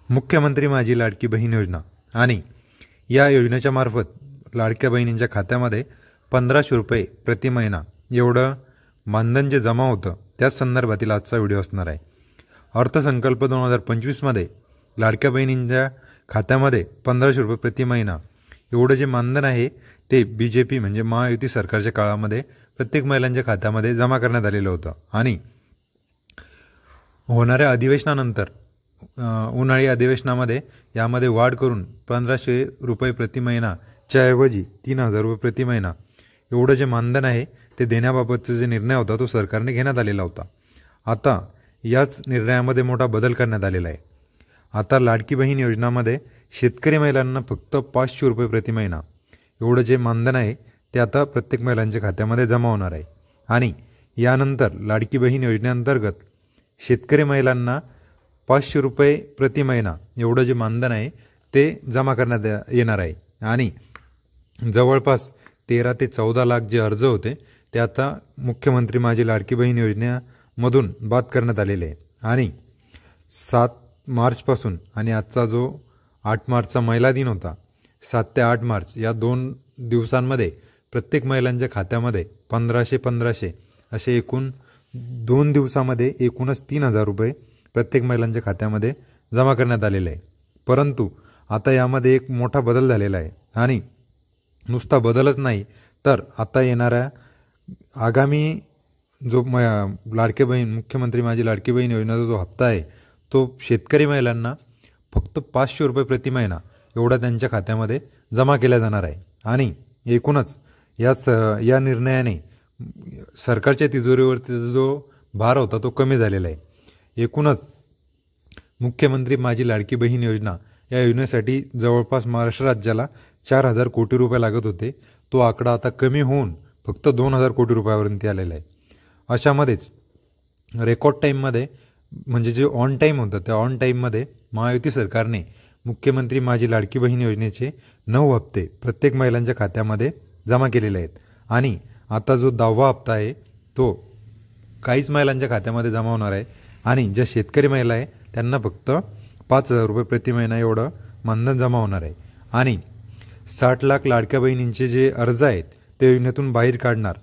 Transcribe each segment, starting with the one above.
मुख्यमंत्री माझी लाडकी बहीण योजना आणि या योजनेच्या मार्फत लाडक्या बहिणींच्या खात्यामध्ये 1500 रुपये प्रति महिना एवढं मानधन जे जमा होतं त्याच संदर्भातील आजचा व्हिडिओ असणार आहे। अर्थसंकल्प 2025 मध्ये लाडक्या बहिणींच्या खात्यामध्ये 1500 रुपये प्रति महिना एवढं जे मानधन आहे ते बीजेपी म्हणजे महायुती सरकारच्या काळामध्ये प्रत्येक महिलांच्या खात्यामध्ये जमा करण्यात आलेलं होतं आणि होणाऱ्या अधिवेशनानंतर उन्हाळी अधिवेशनामध्ये यामध्ये वाढ करून 1500 रुपये प्रति महिनाच्या ऐवजी 3000 रुपये प्रति महिना एवढं जे मानधन आहे ते देण्याबाबतचा जे निर्णय होता तो सरकारने घेण्यात आलेला होता। आता याच निर्णयामध्ये मोठा बदल करण्यात आलेला आहे। आता लाडकी बहीण योजनामध्ये शेतकरी महिलांना फक्त 500 रुपये प्रति महिना एवढं जे मानधन आहे ते आता प्रत्येक महिलांच्या खात्यामध्ये जमा होणार आहे आणि यानंतर लाडकी बहीण योजनेअंतर्गत शेतकरी महिलांना 500 रुपये प्रति महिना एवढं जे मानधन आहे ते जमा करण्यात येणार आहे आणि जवळपास 13 ते 14 लाख जे अर्ज होते ते आता मुख्यमंत्री माझी लाडकी बहीण योजनेमधून बाद करण्यात आलेले आहे आणि 7 मार्चपासून आणि आजचा जो 8 मार्चचा महिला दिन होता 7 ते 8 मार्च या 2 दिवसांमध्ये प्रत्येक महिलांच्या खात्यामध्ये 1500 असे एकूण 2 दिवसामध्ये एकूणच 3000 रुपये प्रत्येक महिलांच्या खात्यामध्ये जमा करण्यात आलेले आहे। परंतु आता यामध्ये एक मोठा बदल झालेला आहे आणि नुसता बदलच नाही तर आता येणाऱ्या आगामी जो लाडकी बहीण मुख्यमंत्री माझी लाडकी बहीण योजनेचा जो हप्ता आहे तो शेतकरी महिलांना फक्त 500 रुपये प्रति महिना एवढा त्यांच्या खात्यामध्ये जमा केला जाणार आहे आणि एकूणच या निर्णयाने सरकारच्या तिजोरीवरती जो भार होता तो कमी झालेला आहे। एकूणच मुख्यमंत्री माझी लाडकी बहीण योजना या योजनेसाठी जवळपास महाराष्ट्र राज्याला 4000 कोटी रुपये लागत होते, तो आकडा आता कमी होऊन फक्त 2000 कोटी रुपयापर्यंत आलेला आहे। अशामध्येच रेकॉर्ड टाईममध्ये म्हणजे जे ऑन टाईम होतं त्या ऑन टाईममध्ये महायुती सरकारने मुख्यमंत्री माझी लाडकी बहीण योजनेचे 9 हप्ते प्रत्येक महिलांच्या खात्यामध्ये जमा केलेले आहेत आणि आता जो 10वा हप्ता आहे तो काहीच महिलांच्या खात्यामध्ये जमा होणार आहे आणि ज्या शेतकरी महिला आहे त्यांना फक्त 5000 रुपये प्रति महिना एवढं मानधन जमा होणार आहे आणि 60 लाख लाडक्या बहिणींचे जे अर्ज आहेत ते योजनेतून बाहेर काढणार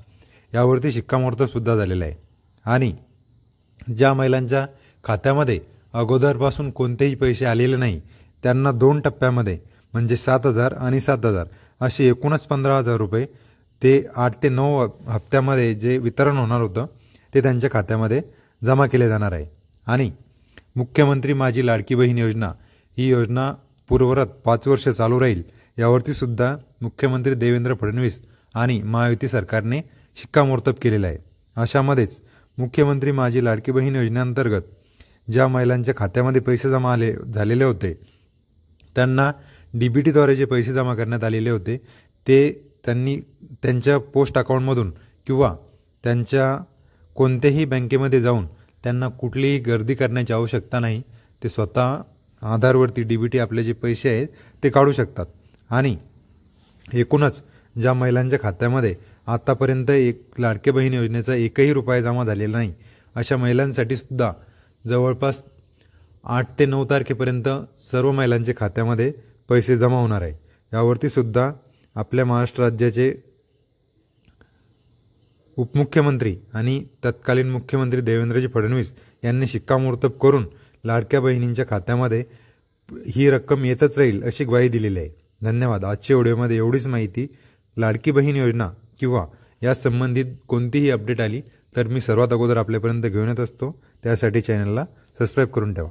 यावरती शिक्कामोर्तब सुद्धा झालेलं आहे आणि ज्या महिलांच्या खात्यामध्ये अगोदरपासून कोणतेही पैसे आलेले नाही त्यांना 2 टप्प्यामध्ये म्हणजे 7000 आणि 7000 असे एकूणच 15000 रुपये ते 8 ते 9 हप्त्यामध्ये जे वितरण होणार होतं ते त्यांच्या खात्यामध्ये जमा केले जाणार आहे आणि मुख्यमंत्री माझी लाडकी बहीण योजना ही योजना पूर्ववत 5 वर्ष चालू राहील यावरती सुद्धा मुख्यमंत्री देवेंद्र फडणवीस आणि महायुती सरकारने शिक्कामोर्तब केलेला आहे। अशामध्येच मुख्यमंत्री माझी लाडकी बहीण योजनेअंतर्गत ज्या महिलांच्या खात्यामध्ये पैसे जमा झालेले होते त्यांना डीबीटीद्वारे जे पैसे जमा करण्यात आलेले होते ते त्यांनी त्यांच्या पोस्ट अकाउंटमधून किंवा त्यांच्या कोणत्याही बँकेमध्ये जाऊन त्यांना कुठलीही गर्दी करण्याची आवश्यकता नाही, ते स्वतः आधारवरती डीबीटी आपले जे पैसे आहेत ते काढू शकतात आणि एकूणच ज्या महिलांच्या खात्यामध्ये आतापर्यंत एक लाडकी बहीण योजनेचा एकही रुपया जमा झालेला नाही अशा महिलांसाठी सुद्धा जवळपास 8 ते 9 तारखेपर्यंत सर्व महिलांच्या खात्यामध्ये पैसे जमा होणार आहे। यावरती सुद्धा आपल्या महाराष्ट्र राज्याचे उपमुख्यमंत्री आणि तत्कालीन मुख्यमंत्री देवेंद्रजी फडणवीस यांनी शिक्कामोर्तब करून लाडक्या बहिणींच्या खात्यामध्ये ही रक्कम येतच राहील अशी ग्वाही दिलेली आहे। धन्यवाद। आजच्या व्हिडिओमध्ये एवढीच माहिती। लाडकी बहीण योजना किंवा या संबंधित कोणतीही अपडेट आली तर मी सर्वात अगोदर आपल्यापर्यंत घेऊन येत असतो, त्यासाठी चॅनलला सबस्क्राईब करून ठेवा।